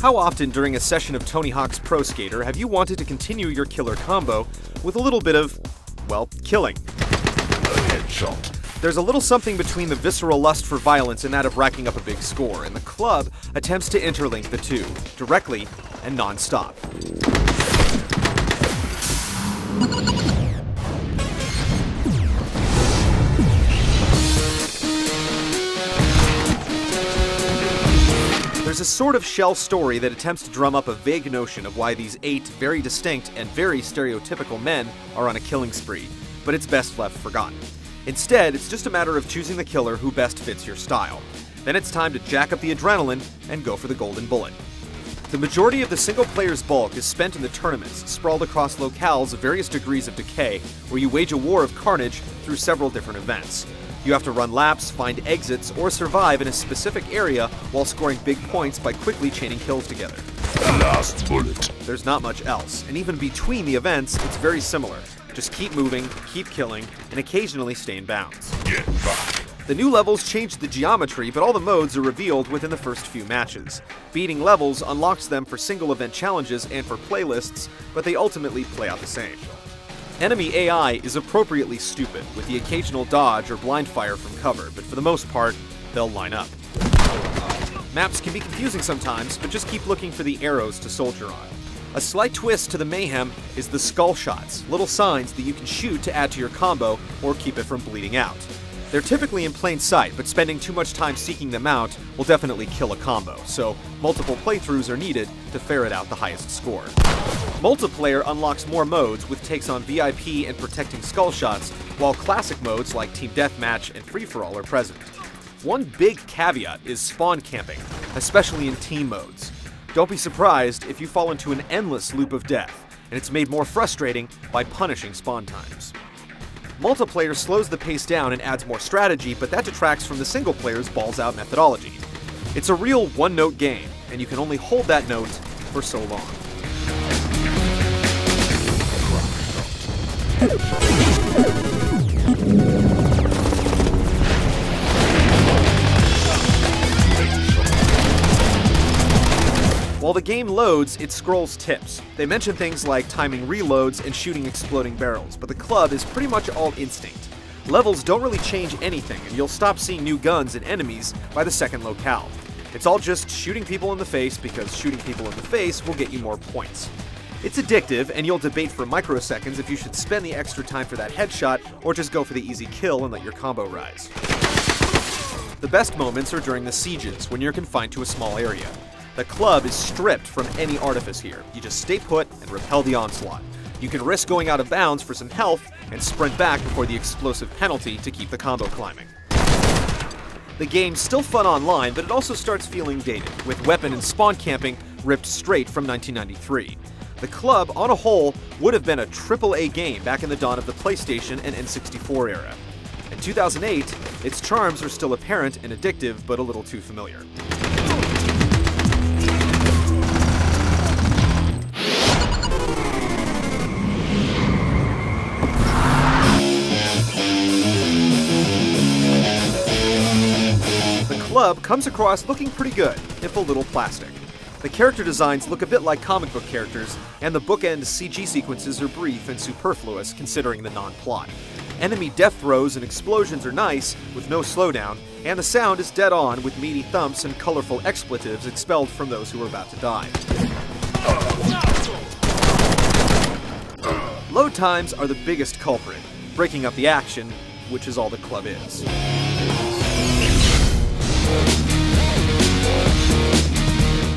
How often during a session of Tony Hawk's Pro Skater have you wanted to continue your killer combo with a little bit of, well, killing? There's a little something between the visceral lust for violence and that of racking up a big score, and the club attempts to interlink the two, directly and non-stop. There's a sort of shell story that attempts to drum up a vague notion of why these 8 very distinct and very stereotypical men are on a killing spree, but it's best left forgotten. Instead, it's just a matter of choosing the killer who best fits your style. Then it's time to jack up the adrenaline and go for the golden bullet. The majority of the single player's bulk is spent in the tournaments, sprawled across locales of various degrees of decay, where you wage a war of carnage through several different events. You have to run laps, find exits, or survive in a specific area while scoring big points by quickly chaining kills together. Last bullet. There's not much else, and even between the events, it's very similar. Just keep moving, keep killing, and occasionally stay in bounds. Get back. The new levels changed the geometry, but all the modes are revealed within the first few matches. Beating levels unlocks them for single event challenges and for playlists, but they ultimately play out the same. Enemy AI is appropriately stupid, with the occasional dodge or blind fire from cover, but for the most part, they'll line up. Maps can be confusing sometimes, but just keep looking for the arrows to soldier on. A slight twist to the mayhem is the skull shots, little signs that you can shoot to add to your combo or keep it from bleeding out. They're typically in plain sight, but spending too much time seeking them out will definitely kill a combo, so multiple playthroughs are needed to ferret out the highest score. Multiplayer unlocks more modes with takes on VIP and protecting skull shots, while classic modes like Team Deathmatch and Free-for-All are present. One big caveat is spawn camping, especially in team modes. Don't be surprised if you fall into an endless loop of death, and it's made more frustrating by punishing spawn times. Multiplayer slows the pace down and adds more strategy, but that detracts from the single player's balls-out methodology. It's a real one-note game, and you can only hold that note for so long. While the game loads, it scrolls tips. They mention things like timing reloads and shooting exploding barrels, but the club is pretty much all instinct. Levels don't really change anything, and you'll stop seeing new guns and enemies by the second locale. It's all just shooting people in the face because shooting people in the face will get you more points. It's addictive, and you'll debate for microseconds if you should spend the extra time for that headshot or just go for the easy kill and let your combo rise. The best moments are during the sieges, when you're confined to a small area. The club is stripped from any artifice here. You just stay put and repel the onslaught. You can risk going out of bounds for some health and sprint back before the explosive penalty to keep the combo climbing. The game's still fun online, but it also starts feeling dated, with weapon and spawn camping ripped straight from 1993. The club, on a whole, would have been a AAA game back in the dawn of the PlayStation and N64 era. In 2008, its charms are still apparent and addictive, but a little too familiar. The club comes across looking pretty good, if a little plastic. The character designs look a bit like comic book characters, and the bookend CG sequences are brief and superfluous considering the non-plot. Enemy death throws and explosions are nice, with no slowdown, and the sound is dead on with meaty thumps and colorful expletives expelled from those who are about to die. Load times are the biggest culprit, breaking up the action, which is all the club is.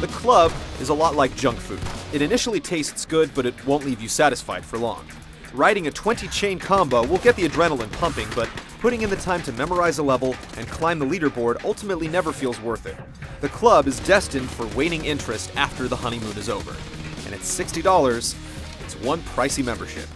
The club is a lot like junk food. It initially tastes good, but it won't leave you satisfied for long. Riding a 20-chain combo will get the adrenaline pumping, but putting in the time to memorize a level and climb the leaderboard ultimately never feels worth it. The club is destined for waning interest after the honeymoon is over. And at $60, it's one pricey membership.